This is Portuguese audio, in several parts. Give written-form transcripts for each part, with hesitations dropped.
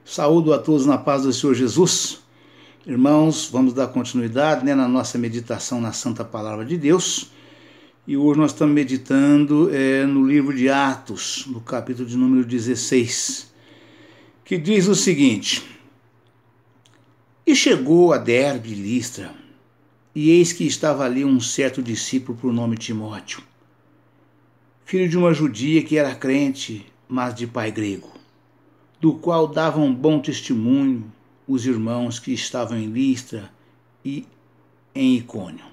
Saúdo a todos na paz do Senhor Jesus. Irmãos, vamos dar continuidade na nossa meditação na Santa Palavra de Deus. E hoje nós estamos meditando no livro de Atos, no capítulo de número 16, que diz o seguinte: E chegou a Derbe e Listra, e eis que estava ali um certo discípulo por nome Timóteo, filho de uma judia que era crente, mas de pai grego, do qual davam bom testemunho os irmãos que estavam em Listra e em Icônio.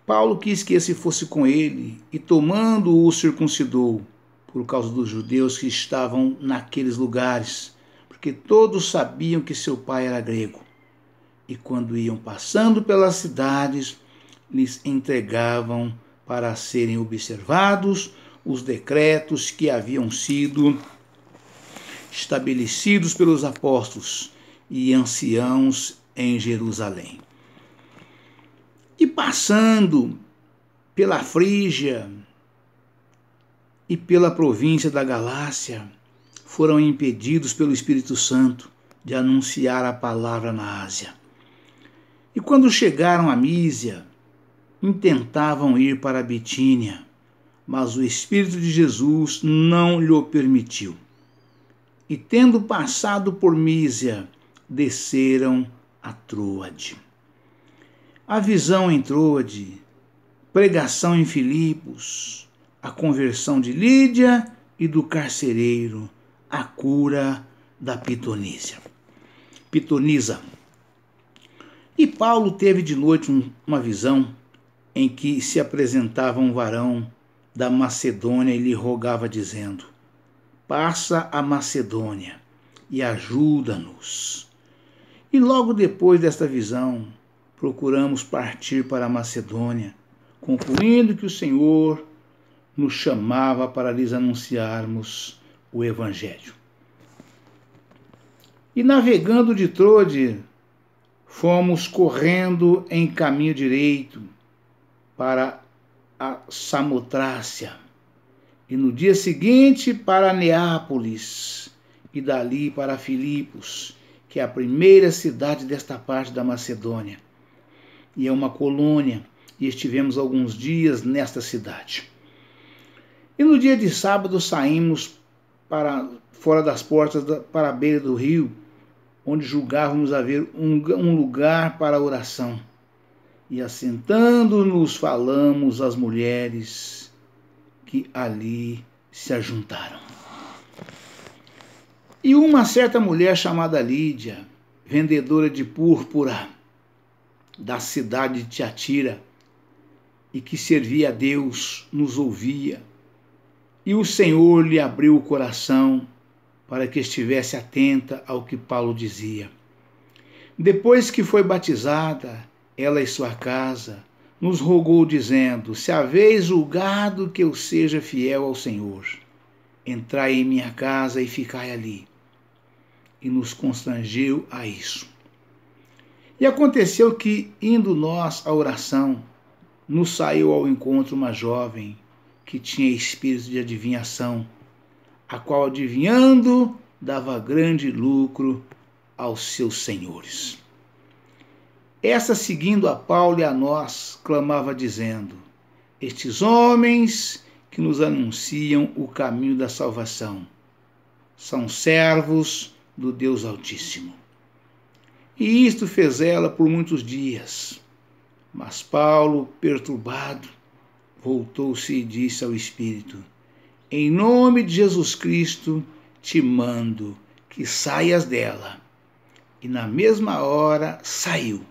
Paulo quis que esse fosse com ele, e tomando-o circuncidou, por causa dos judeus que estavam naqueles lugares, porque todos sabiam que seu pai era grego. E quando iam passando pelas cidades, lhes entregavam para serem observados os decretos que haviam sido estabelecidos pelos apóstolos e anciãos em Jerusalém. E passando pela Frígia e pela província da Galácia, foram impedidos pelo Espírito Santo de anunciar a palavra na Ásia. E quando chegaram a Mísia, intentavam ir para a Bitínia, mas o Espírito de Jesus não lhe permitiu. E tendo passado por Mísia, desceram a Troade. A visão em Troade, pregação em Filipos, a conversão de Lídia e do carcereiro, a cura da pitonisa. E Paulo teve de noite uma visão em que se apresentava um varão da Macedônia e lhe rogava dizendo: Passa a Macedônia e ajuda-nos. E logo depois desta visão, procuramos partir para a Macedônia, concluindo que o Senhor nos chamava para lhes anunciarmos o Evangelho. E navegando de Troade, fomos correndo em caminho direito para a Samotrácia, e no dia seguinte para Neápolis, e dali para Filipos, que é a primeira cidade desta parte da Macedônia, e é uma colônia, e estivemos alguns dias nesta cidade. E no dia de sábado saímos para fora das portas para a beira do rio, onde julgávamos haver um lugar para a oração. E assentando-nos falamos às mulheres que ali se ajuntaram. E uma certa mulher chamada Lídia, vendedora de púrpura da cidade de Tiatira, e que servia a Deus, nos ouvia. E o Senhor lhe abriu o coração para que estivesse atenta ao que Paulo dizia. Depois que foi batizada, ela e sua casa, nos rogou dizendo: Se haveis julgado que eu seja fiel ao Senhor, entrai em minha casa e ficai ali. E nos constrangeu a isso. E aconteceu que, indo nós à oração, nos saiu ao encontro uma jovem que tinha espírito de adivinhação, a qual, adivinhando, dava grande lucro aos seus senhores. Essa, seguindo a Paulo e a nós, clamava dizendo: Estes homens que nos anunciam o caminho da salvação são servos do Deus Altíssimo. E isto fez ela por muitos dias. Mas Paulo, perturbado, voltou-se e disse ao Espírito: Em nome de Jesus Cristo te mando que saias dela. E na mesma hora saiu.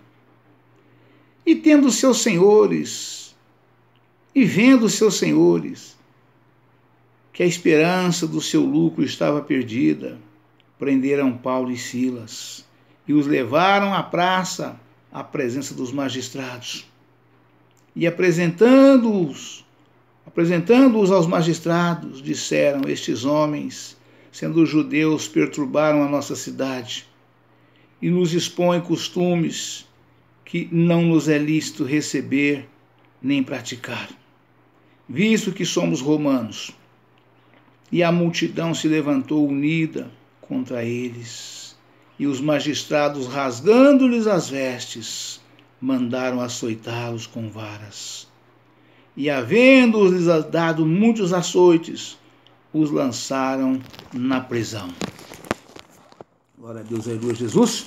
E vendo seus senhores, que a esperança do seu lucro estava perdida, prenderam Paulo e Silas e os levaram à praça, à presença dos magistrados. E apresentando-os aos magistrados, disseram: Estes homens, sendo judeus, perturbaram a nossa cidade e nos expõem costumes que não nos é lícito receber nem praticar, visto que somos romanos. E a multidão se levantou unida contra eles, e os magistrados, rasgando-lhes as vestes, mandaram açoitá-los com varas. E, havendo-lhes dado muitos açoites, os lançaram na prisão. Glória a Deus, aleluia, Jesus.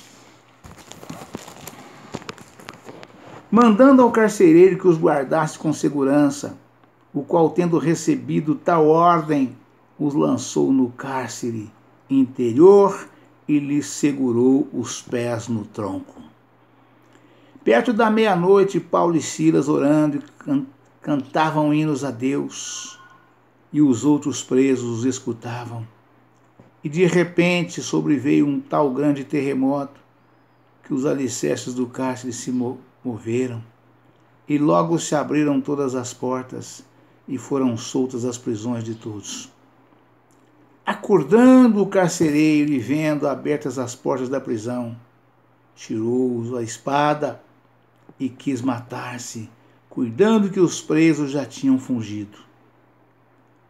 Mandando ao carcereiro que os guardasse com segurança, o qual, tendo recebido tal ordem, os lançou no cárcere interior e lhes segurou os pés no tronco. Perto da meia-noite, Paulo e Silas, orando, cantavam hinos a Deus, e os outros presos os escutavam. E de repente sobreveio um tal grande terremoto que os alicerces do cárcere se moveram, e logo se abriram todas as portas e foram soltas as prisões de todos. Acordando o carcereiro e vendo abertas as portas da prisão, tirou a espada e quis matar-se, cuidando que os presos já tinham fugido.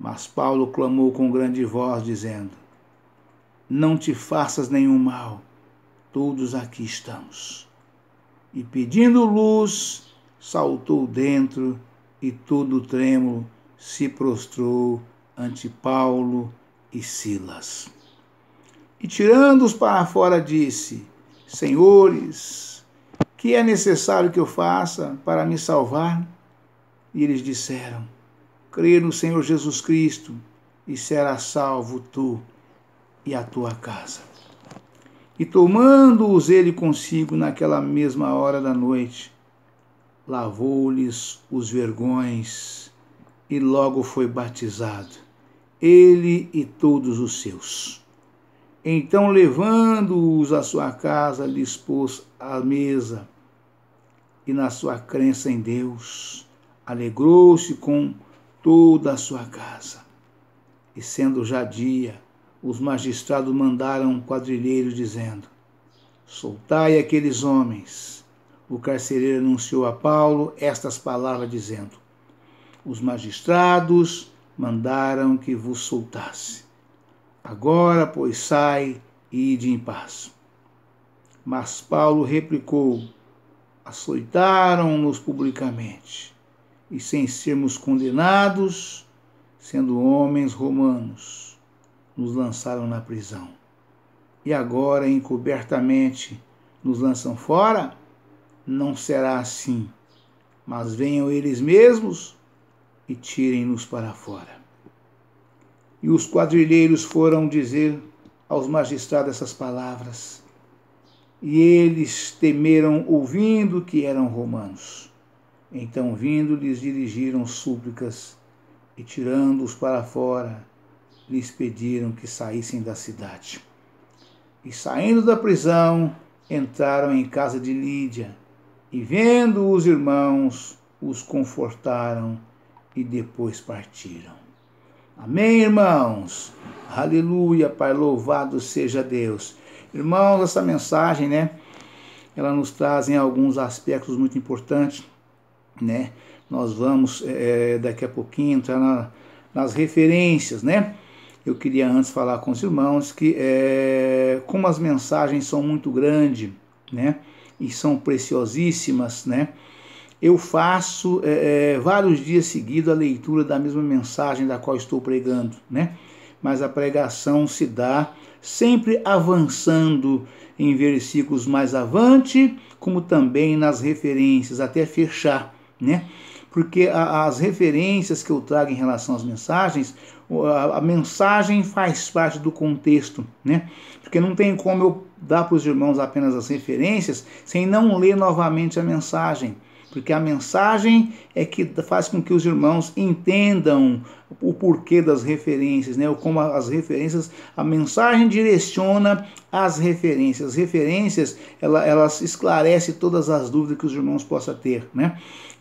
Mas Paulo clamou com grande voz, dizendo: não te faças nenhum mal, todos aqui estamos. E pedindo luz, saltou dentro e todo trêmulo se prostrou ante Paulo e Silas. E tirando-os para fora, disse: senhores, que é necessário que eu faça para me salvar? E eles disseram: crê no Senhor Jesus Cristo e serás salvo tu e a tua casa. E tomando-os ele consigo naquela mesma hora da noite, lavou-lhes os vergões e logo foi batizado, ele e todos os seus. Então, levando-os à sua casa, lhes pôs à mesa, e na sua crença em Deus, alegrou-se com toda a sua casa. E sendo já dia, os magistrados mandaram quadrilheiros, dizendo: soltai aqueles homens. O carcereiro anunciou a Paulo estas palavras, dizendo: os magistrados mandaram que vos soltasse. Agora, pois, sai e ide em paz. Mas Paulo replicou: açoitaram-nos publicamente, e sem sermos condenados, sendo homens romanos, nos lançaram na prisão. E agora, encobertamente, nos lançam fora? Não será assim, mas venham eles mesmos e tirem-nos para fora. E os quadrilheiros foram dizer aos magistrados essas palavras, e eles temeram, ouvindo que eram romanos. Então, vindo, lhes dirigiram súplicas, e tirando-os para fora, lhes pediram que saíssem da cidade. E saindo da prisão, entraram em casa de Lídia, e vendo os irmãos, os confortaram, e depois partiram. Amém, irmãos? Aleluia, Pai, louvado seja Deus. Irmãos, essa mensagem, ela nos traz em alguns aspectos muito importantes, Nós vamos, daqui a pouquinho, entrar nas referências, Eu queria antes falar com os irmãos que, como as mensagens são muito grandes, e são preciosíssimas, eu faço vários dias seguidos a leitura da mesma mensagem da qual estou pregando, Mas a pregação se dá sempre avançando em versículos mais avante, como também nas referências, até fechar, Porque as referências que eu trago em relação às mensagens, a mensagem faz parte do contexto, Porque não tem como eu dar para os irmãos apenas as referências sem não ler novamente a mensagem. Porque a mensagem é que faz com que os irmãos entendam o porquê das referências, ou como as referências, a mensagem direciona as referências. As referências, elas esclarecem todas as dúvidas que os irmãos possam ter,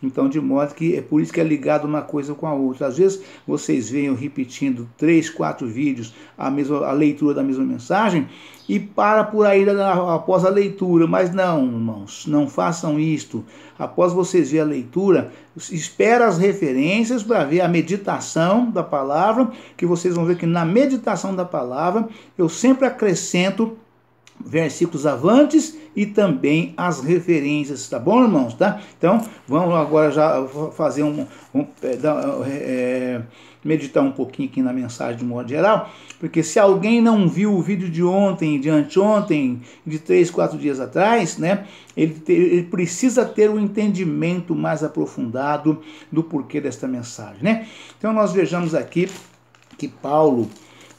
Então, de modo que é por isso que é ligado uma coisa com a outra. Às vezes, vocês veem eu repetindo 3, 4 vídeos a leitura da mesma mensagem e para por aí após a leitura. Mas não, irmãos, não façam isto. Após vocês verem a leitura, espera as referências para ver a meditação meditação da palavra, que vocês vão ver que na meditação da palavra eu sempre acrescento versículos avantes e também as referências, tá bom, irmãos? Tá? Então, vamos agora já fazer meditar um pouquinho aqui na mensagem de modo geral, porque se alguém não viu o vídeo de ontem, de anteontem, de 3, 4 dias atrás, né, ele precisa ter um entendimento mais aprofundado do porquê desta mensagem, né? Então, nós vejamos aqui que Paulo,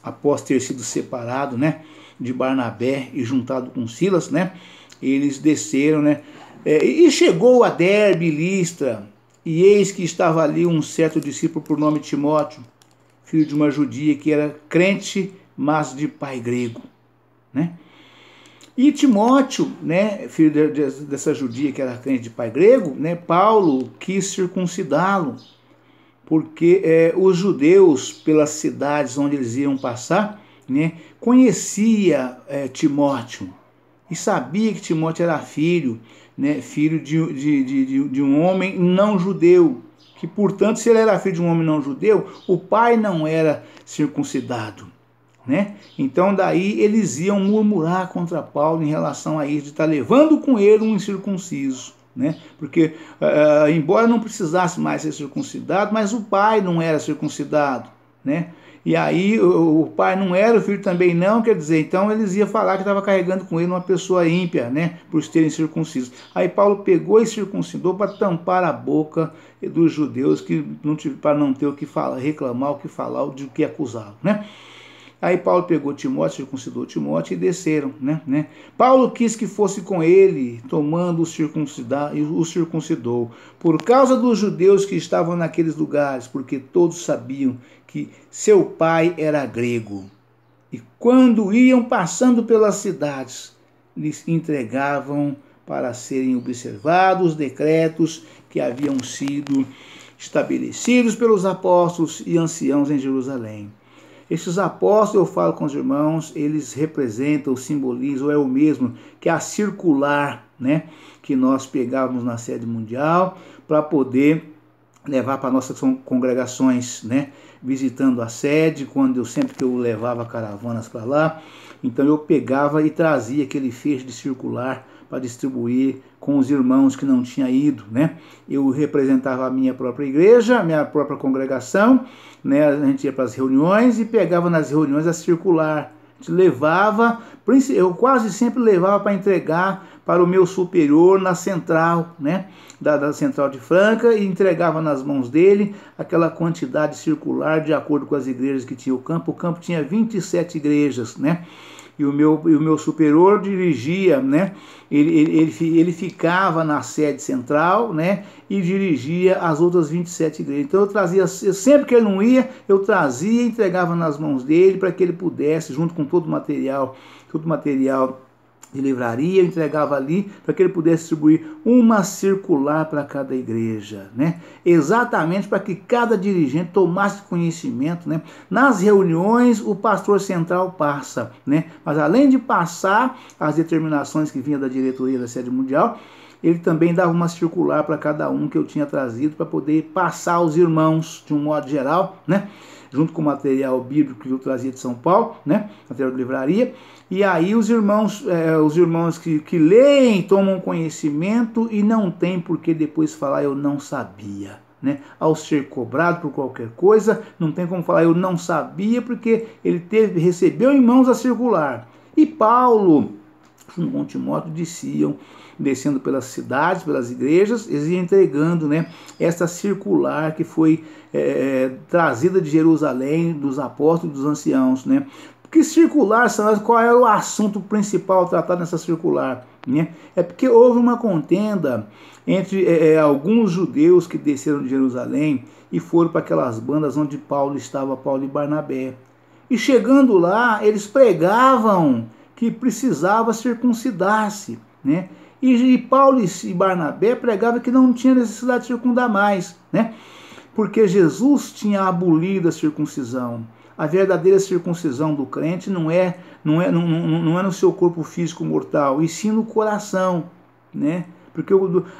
após ter sido separado, né, de Barnabé e juntado com Silas, né, eles desceram, né, e chegou a Derbe, Listra, e eis que estava ali um certo discípulo por nome Timóteo, filho de uma judia que era crente, mas de pai grego, né? E Timóteo, né, filho dessa judia que era crente de pai grego, né, Paulo quis circuncidá-lo, porque os judeus, pelas cidades onde eles iam passar, né, conhecia Timóteo e sabia que Timóteo era filho, né, filho de um homem não judeu, que portanto, se ele era filho de um homem não judeu, o pai não era circuncidado, né? Então daí eles iam murmurar contra Paulo em relação a isso, de estar levando com ele um incircunciso, né? Porque embora não precisasse mais ser circuncidado, mas o pai não era circuncidado, né? E aí o pai não era, o filho também não, quer dizer, então eles iam falar que estava carregando com ele uma pessoa ímpia, né, por terem circunciso. Aí Paulo pegou e circuncidou para tampar a boca dos judeus, que para não ter o que falar, reclamar, o que falar, de o que acusá-lo, né? Aí Paulo pegou Timóteo, circuncidou Timóteo e desceram, né? Paulo quis que fosse com ele, tomando o circuncidou, por causa dos judeus que estavam naqueles lugares, porque todos sabiam que seu pai era grego. E quando iam passando pelas cidades, lhes entregavam para serem observados os decretos que haviam sido estabelecidos pelos apóstolos e anciãos em Jerusalém. Esses apóstolos, eu falo com os irmãos, eles representam, simbolizam, é o mesmo que a circular, né, que nós pegávamos na sede mundial para poder levar para nossas congregações, né, visitando a sede, sempre que eu levava caravanas para lá, então eu pegava e trazia aquele feixe de circular para distribuir com os irmãos que não tinham ido, né? Eu representava a minha própria igreja, a minha própria congregação, né? A gente ia para as reuniões e pegava nas reuniões a circular. A gente levava, eu quase sempre levava para entregar para o meu superior na central, né? Da central de Franca, e entregava nas mãos dele aquela quantidade circular de acordo com as igrejas que tinha o campo. O campo tinha 27 igrejas, né? E o meu superior dirigia, né? Ele ficava na sede central, né? E dirigia as outras 27 igrejas. Então eu trazia, sempre que ele não ia, eu trazia e entregava nas mãos dele para que ele pudesse, junto com todo o material de livraria, eu entregava ali para que ele pudesse distribuir uma circular para cada igreja, né? Exatamente para que cada dirigente tomasse conhecimento, né? Nas reuniões o pastor central passa, né? Mas além de passar as determinações que vinham da diretoria da sede mundial, ele também dava uma circular para cada um que eu tinha trazido para poder passar aos irmãos de um modo geral, né? Junto com o material bíblico que eu trazia de São Paulo, né? Material de livraria. E aí os irmãos que leem, tomam conhecimento e não tem por que depois falar eu não sabia, né? Ao ser cobrado por qualquer coisa, não tem como falar eu não sabia, porque ele recebeu em mãos a circular. E Paulo, junto com Timóteo, descendo pelas cidades, pelas igrejas, eles iam entregando, né, essa circular que foi trazida de Jerusalém, dos apóstolos e dos anciãos, né? Que circular, qual era o assunto principal tratado nessa circular, né? É porque houve uma contenda entre alguns judeus que desceram de Jerusalém e foram para aquelas bandas onde Paulo estava, Paulo e Barnabé. E chegando lá, eles pregavam que precisava circuncidar-se, né? E Paulo e Barnabé pregavam que não tinha necessidade de circundar mais, né? Porque Jesus tinha abolido a circuncisão. A verdadeira circuncisão do crente não é no seu corpo físico mortal, e sim no coração, né? Porque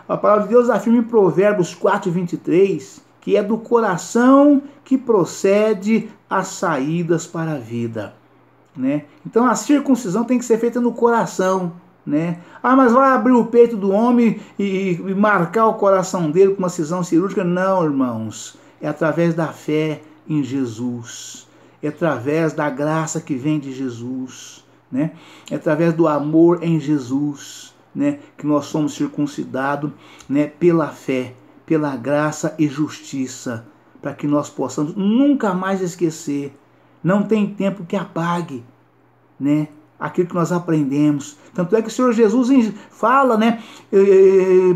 a palavra de Deus afirma em Provérbios 4:23 que é do coração que procede as saídas para a vida, né? Então a circuncisão tem que ser feita no coração, né? Ah, mas vai abrir o peito do homem e marcar o coração dele com uma cisão cirúrgica? Não, irmãos. É através da fé em Jesus. É através da graça que vem de Jesus, né? É através do amor em Jesus, né, que nós somos circuncidados, né, pela fé, pela graça e justiça, para que nós possamos nunca mais esquecer. Não tem tempo que apague, né, aquilo que nós aprendemos. Tanto é que o Senhor Jesus fala, né,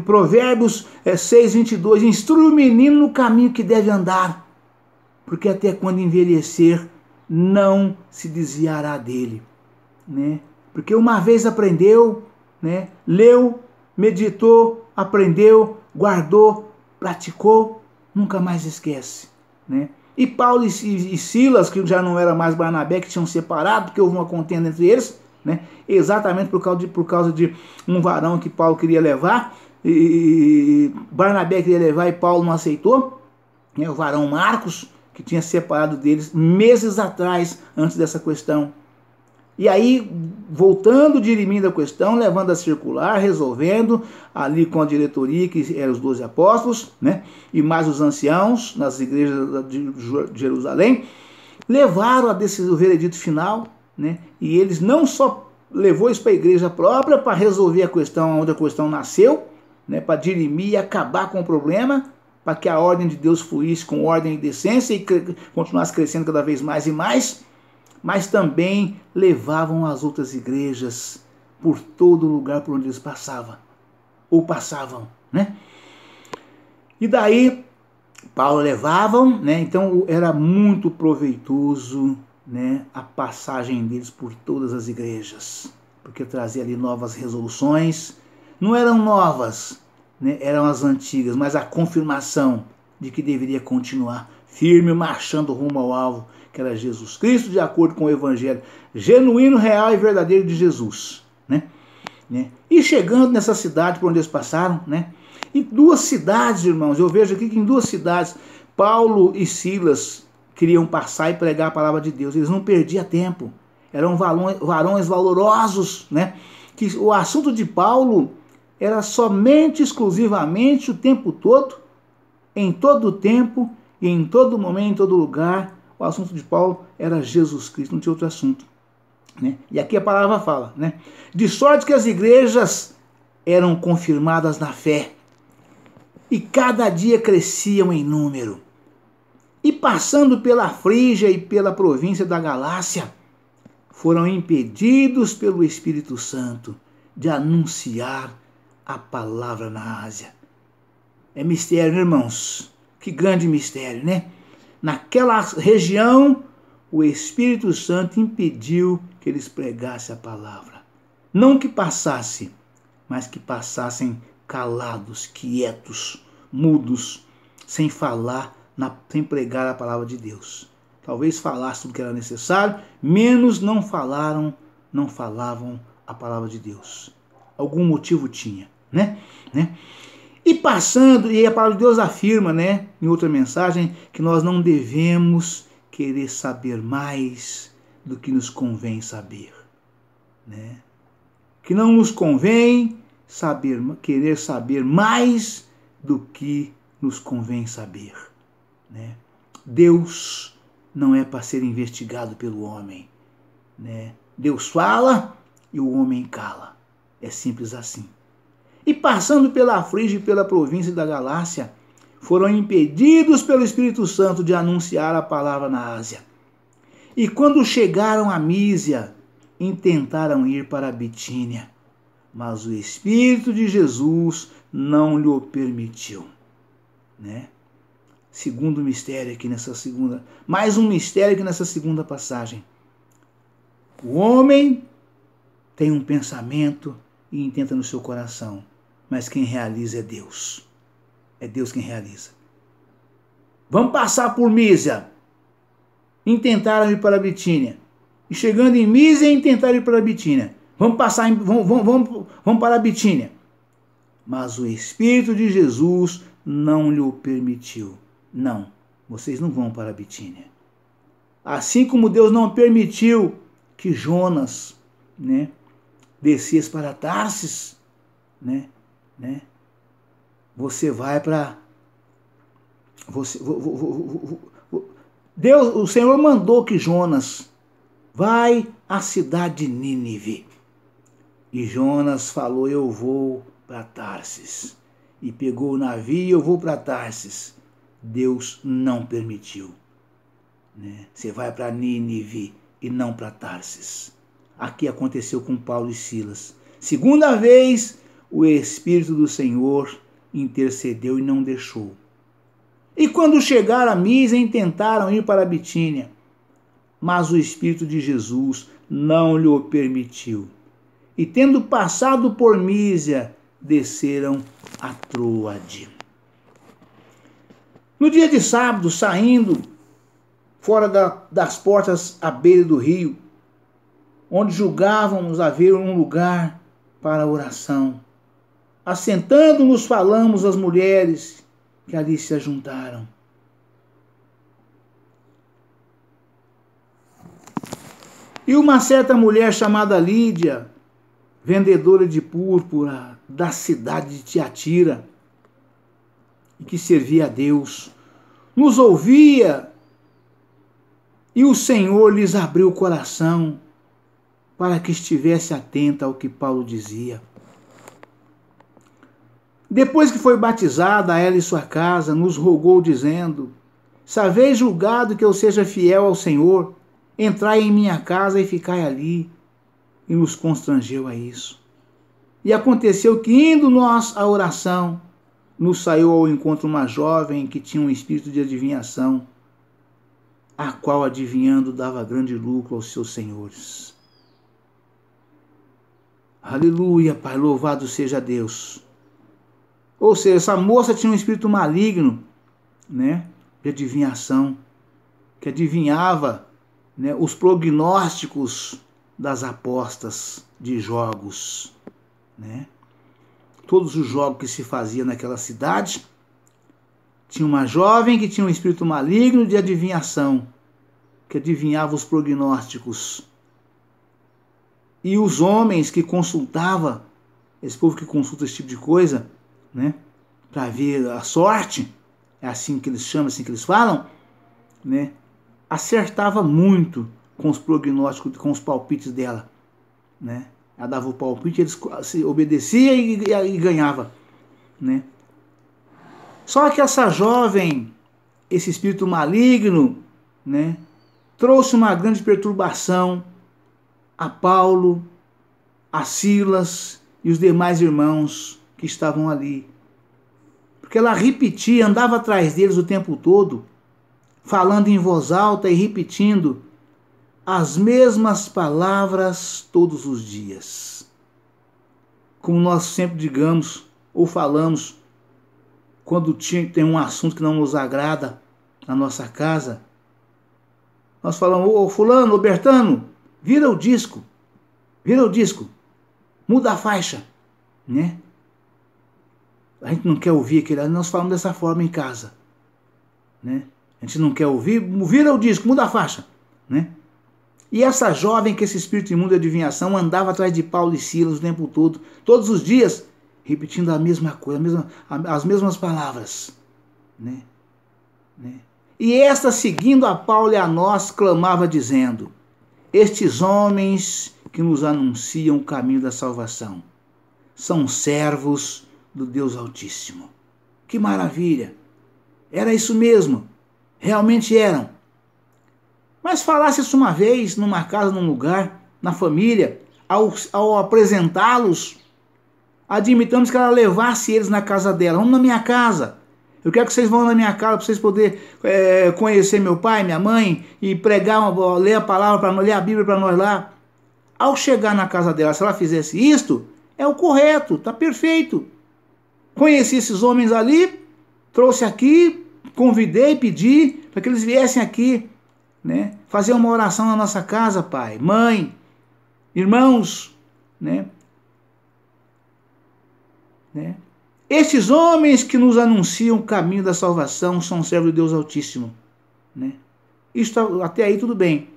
Provérbios 6:22, instrui o menino no caminho que deve andar, porque até quando envelhecer não se desviará dele, né? Porque uma vez aprendeu, né, leu, meditou, aprendeu, guardou, praticou, nunca mais esquece, né? E Paulo e Silas, que já não era mais Barnabé, que tinham separado, porque houve uma contenda entre eles, né? Exatamente por causa de um varão que Paulo queria levar, e Barnabé queria levar e Paulo não aceitou, né? O varão Marcos, que tinha separado deles meses atrás, antes dessa questão. E aí, voltando, dirimindo a questão, levando a circular, resolvendo, ali com a diretoria, que eram os 12 apóstolos, né, e mais os anciãos, nas igrejas de Jerusalém, levaram a decisão, o veredito final, né, e eles não só levou isso para a igreja própria, para resolver a questão onde a questão nasceu, né, para dirimir e acabar com o problema, para que a ordem de Deus fluísse com ordem e decência e continuasse crescendo cada vez mais e mais, mas também levavam as outras igrejas por todo lugar por onde eles passavam, né? E daí, Paulo levavam, né? Então era muito proveitoso, né, a passagem deles por todas as igrejas, porque trazia ali novas resoluções, não eram novas, né, eram as antigas, mas a confirmação de que deveria continuar firme, marchando rumo ao alvo, que era Jesus Cristo, de acordo com o evangelho genuíno, real e verdadeiro de Jesus, né? E chegando nessa cidade por onde eles passaram, né? E duas cidades, irmãos, eu vejo aqui que em duas cidades, Paulo e Silas queriam passar e pregar a palavra de Deus. Eles não perdiam tempo, eram varões valorosos, né? Que o assunto de Paulo era somente, exclusivamente, o tempo todo, em todo o tempo e em todo momento, em todo lugar. O assunto de Paulo era Jesus Cristo, não tinha outro assunto, né? E aqui a palavra fala, né? De sorte que as igrejas eram confirmadas na fé e cada dia cresciam em número. E passando pela Frígia e pela província da Galácia, foram impedidos pelo Espírito Santo de anunciar a palavra na Ásia. É mistério, irmãos? Que grande mistério, né? Naquela região, o Espírito Santo impediu que eles pregassem a palavra. Não que passasse, mas que passassem calados, quietos, mudos, sem falar, sem pregar a palavra de Deus. Talvez falasse tudo que era necessário, menos não falavam a palavra de Deus. Algum motivo tinha, né? E passando, e a palavra de Deus afirma, né, em outra mensagem, que nós não devemos querer saber mais do que nos convém saber, né? Que não nos convém querer saber mais do que nos convém saber, né? Deus não é para ser investigado pelo homem, né? Deus fala e o homem cala. É simples assim. E passando pela Frígia e pela província da Galácia, foram impedidos pelo Espírito Santo de anunciar a palavra na Ásia. E quando chegaram a Mísia, intentaram ir para a Bitínia, mas o Espírito de Jesus não lhe o permitiu, né? Segundo mistério aqui nessa segunda, mais um mistério aqui nessa segunda passagem. O homem tem um pensamento e intenta no seu coração, mas quem realiza é Deus. É Deus quem realiza. Vamos passar por Mísia. Intentaram ir para a Bitínia. E chegando em Mísia, intentaram ir para a Bitínia. Vamos para a Bitínia. Mas o Espírito de Jesus não lhe o permitiu. não, vocês não vão para a Bitínia. Assim como Deus não permitiu que Jonas, né, descesse para Tarsis, né, você vai para... Deus, o Senhor mandou que Jonas vai à cidade de Nínive. E Jonas falou, eu vou para Tarsis. E pegou o navio, eu vou para Tarsis. Deus não permitiu. Né? Você vai para Nínive e não para Tarsis. Aqui aconteceu com Paulo e Silas. Segunda vez, o Espírito do Senhor intercedeu e não deixou. E quando chegaram a Mísia, tentaram ir para a Bitínia, mas o Espírito de Jesus não lhe o permitiu. E tendo passado por Mísia, desceram a Troade. No dia de sábado, saindo fora das portas à beira do rio, onde julgávamos haver um lugar para a oração, assentando-nos falamos as mulheres que ali se ajuntaram. E uma certa mulher chamada Lídia, vendedora de púrpura da cidade de Tiatira, e que servia a Deus, nos ouvia, e o Senhor lhes abriu o coração para que estivesse atenta ao que Paulo dizia. Depois que foi batizada, ela e sua casa, nos rogou, dizendo, se haveis julgado que eu seja fiel ao Senhor, entrai em minha casa e ficai ali. E nos constrangeu a isso. E aconteceu que, indo nós à oração, nos saiu ao encontro uma jovem que tinha um espírito de adivinhação, a qual, adivinhando, dava grande lucro aos seus senhores. Aleluia, Pai, louvado seja Deus. Ou seja, essa moça tinha um espírito maligno, né, de adivinhação, que adivinhava, né, os prognósticos das apostas de jogos, né? Todos os jogos que se faziam naquela cidade, tinha uma jovem que tinha um espírito maligno de adivinhação, que adivinhava os prognósticos. E os homens que consultavam, esse povo que consulta esse tipo de coisa, né, para ver a sorte, é assim que eles chamam, assim que eles falam, né, acertava muito com os prognósticos, com os palpites dela, né? Ela dava o palpite, eles obedeciam e ganhava, né? Só que essa jovem, esse espírito maligno, né, trouxe uma grande perturbação a Paulo, a Silas e os demais irmãos que estavam ali. Porque ela repetia, andava atrás deles o tempo todo, falando em voz alta e repetindo as mesmas palavras todos os dias. Como nós sempre digamos ou falamos, quando tem um assunto que não nos agrada na nossa casa, nós falamos, ô fulano, ô Bertano, vira o disco, muda a faixa, né? A gente não quer ouvir aquele, nós falamos dessa forma em casa, né? A gente não quer ouvir, vira o disco, muda a faixa, né? E essa jovem, que esse espírito imundo de adivinhação, andava atrás de Paulo e Silas o tempo todo, todos os dias, repetindo a mesma coisa, as mesmas palavras, né? E esta, seguindo a Paulo e a nós, clamava dizendo, estes homens que nos anunciam o caminho da salvação são servos do Deus Altíssimo. Que maravilha! Era isso mesmo, realmente eram. Mas falasse isso uma vez, numa casa, num lugar, na família, ao apresentá-los, admitamos que ela levasse eles na casa dela. Vamos na minha casa. Eu quero que vocês vão na minha casa para vocês poderem conhecer meu pai, minha mãe, e pregar, ler a palavra para nós, ler a Bíblia para nós lá. Ao chegar na casa dela, se ela fizesse isto, é o correto, está perfeito. Conheci esses homens ali, trouxe aqui, convidei, pedi para que eles viessem aqui, né, fazer uma oração na nossa casa, pai, mãe, irmãos, né? Estes homens que nos anunciam o caminho da salvação são servos de Deus Altíssimo, né? Isso até aí tudo bem.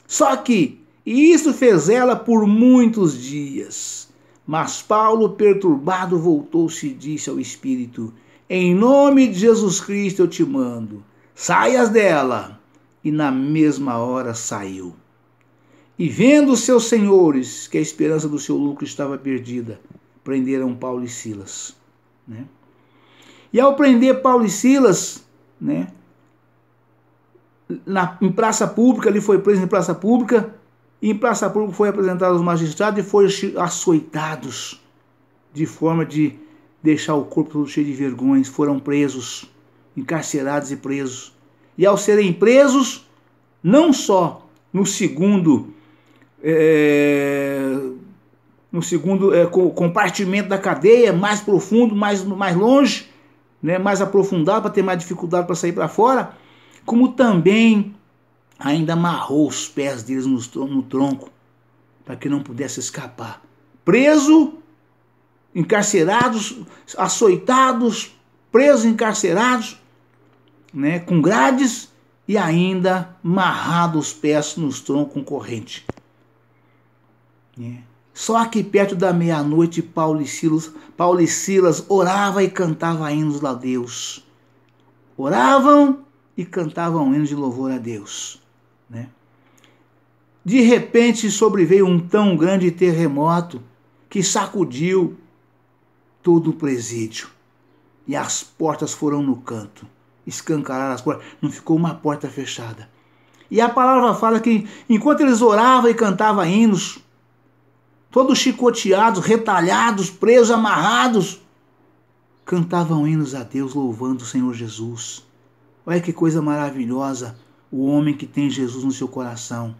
Só que isso fez ela por muitos dias. Mas Paulo, perturbado, voltou-se e disse ao Espírito: em nome de Jesus Cristo eu te mando, saias dela. E na mesma hora saiu. E vendo os seus senhores que a esperança do seu lucro estava perdida, prenderam Paulo e Silas, né? E ao prender Paulo e Silas, né, em praça pública, ele foi preso em praça pública, e em praça pública foi apresentado aos magistrados e foram açoitados, de forma de deixar o corpo todo cheio de vergonhas. Foram presos, encarcerados e presos. E ao serem presos, não só no segundo compartimento da cadeia, mais profundo, mais longe, né, mais aprofundado, para ter mais dificuldade para sair para fora, como também ainda amarrou os pés deles no tronco, para que não pudesse escapar. Preso, encarcerados, açoitados, presos, encarcerados, né, com grades, e ainda amarrado os pés nos troncos com corrente. Só que perto da meia-noite, Paulo e Silas oravam e cantavam hinos a Deus. Oravam e cantavam hinos de louvor a Deus, né? De repente sobreveio um tão grande terremoto que sacudiu todo o presídio. E as portas foram no canto. Escancararam as portas. Não ficou uma porta fechada. E a palavra fala que enquanto eles oravam e cantavam hinos, todos chicoteados, retalhados, presos, amarrados, cantavam hinos a Deus, louvando o Senhor Jesus. Olha que coisa maravilhosa, o homem que tem Jesus no seu coração.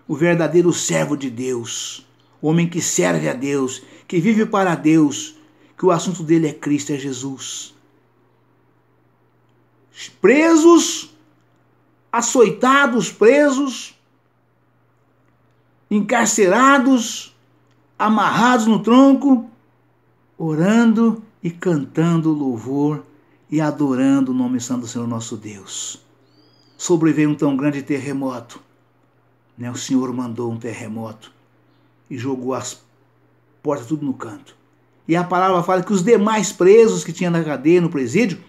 O verdadeiro servo de Deus, o homem que serve a Deus, que vive para Deus, que o assunto dele é Cristo, é Jesus. Presos, açoitados, presos, encarcerados, amarrados no tronco, orando e cantando louvor e adorando o nome santo do Senhor nosso Deus. Sobreveio um tão grande terremoto, né? O Senhor mandou um terremoto e jogou as portas tudo no canto. E a palavra fala que os demais presos que tinham na cadeia, no presídio,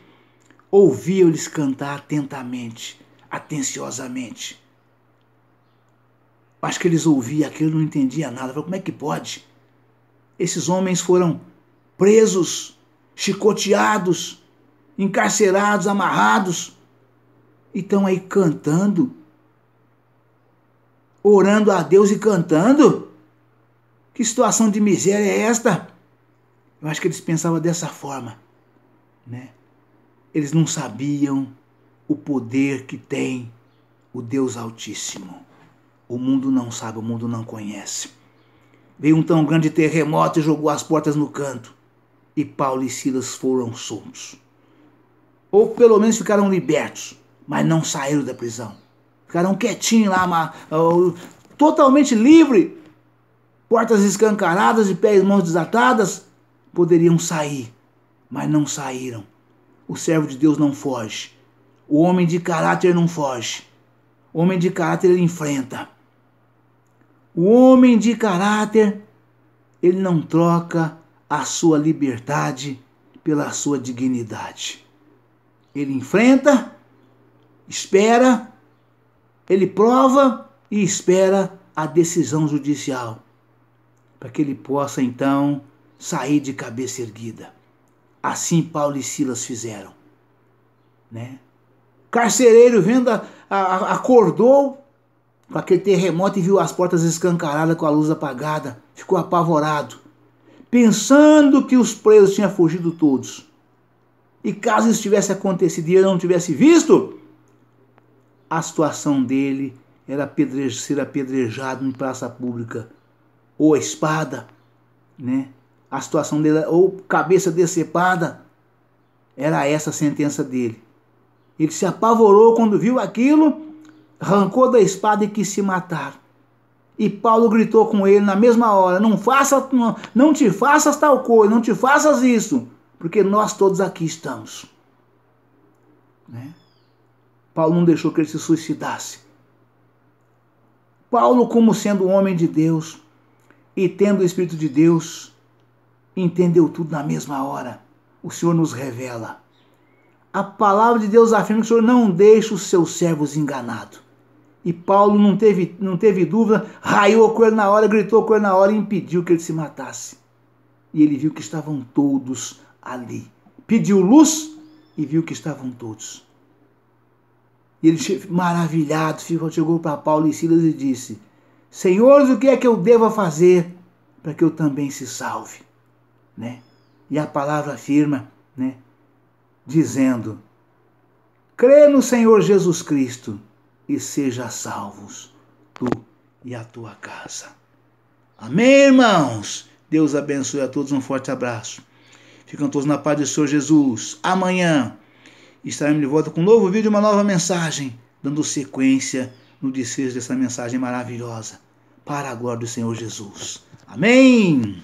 ouviam eles cantar atentamente, atenciosamente. Acho que eles ouviam aquilo e não entendiam nada. Falaram, como é que pode? Esses homens foram presos, chicoteados, encarcerados, amarrados, e estão aí cantando, orando a Deus e cantando. Que situação de miséria é esta? Eu acho que eles pensavam dessa forma, né? Eles não sabiam o poder que tem o Deus Altíssimo. O mundo não sabe, o mundo não conhece. Veio um tão grande terremoto e jogou as portas no canto. E Paulo e Silas foram soltos. Ou pelo menos ficaram libertos, mas não saíram da prisão. Ficaram quietinhos lá, totalmente livre. Portas escancaradas e pés e mãos desatadas. Poderiam sair, mas não saíram. O servo de Deus não foge. O homem de caráter não foge. O homem de caráter ele enfrenta. O homem de caráter, ele não troca a sua liberdade pela sua dignidade. Ele enfrenta, espera, ele prova e espera a decisão judicial, para que ele possa então sair de cabeça erguida. Assim Paulo e Silas fizeram, né? O carcereiro vendo, acordou com aquele terremoto e viu as portas escancaradas com a luz apagada. Ficou apavorado, pensando que os presos tinham fugido todos. E caso isso tivesse acontecido e ele não tivesse visto, a situação dele era ser apedrejado em praça pública, ou a espada, né? A situação dele, ou cabeça decepada, era essa a sentença dele. Ele se apavorou quando viu aquilo, arrancou da espada e quis se matar. E Paulo gritou com ele na mesma hora, não te faças tal coisa, não te faças isso. porque nós todos aqui estamos. Né? Paulo não deixou que ele se suicidasse. Paulo, como sendo um homem de Deus e tendo o Espírito de Deus, entendeu tudo na mesma hora. O Senhor nos revela. A palavra de Deus afirma que o Senhor não deixa os seus servos enganados. E Paulo não teve dúvida, raiou com ele na hora, gritou com ele na hora e impediu que ele se matasse. E ele viu que estavam todos ali. Pediu luz e viu que estavam todos. E ele, maravilhado, chegou para Paulo e Silas e disse: Senhores, o que é que eu devo fazer para que eu também se salve? Né? E a palavra afirma, né, dizendo: crê no Senhor Jesus Cristo e seja salvos, tu e a tua casa. Amém, irmãos? Deus abençoe a todos, um forte abraço. Ficam todos na paz do Senhor Jesus. Amanhã estaremos de volta com um novo vídeo, uma nova mensagem, dando sequência no desfecho dessa mensagem maravilhosa, para a glória do Senhor Jesus. Amém!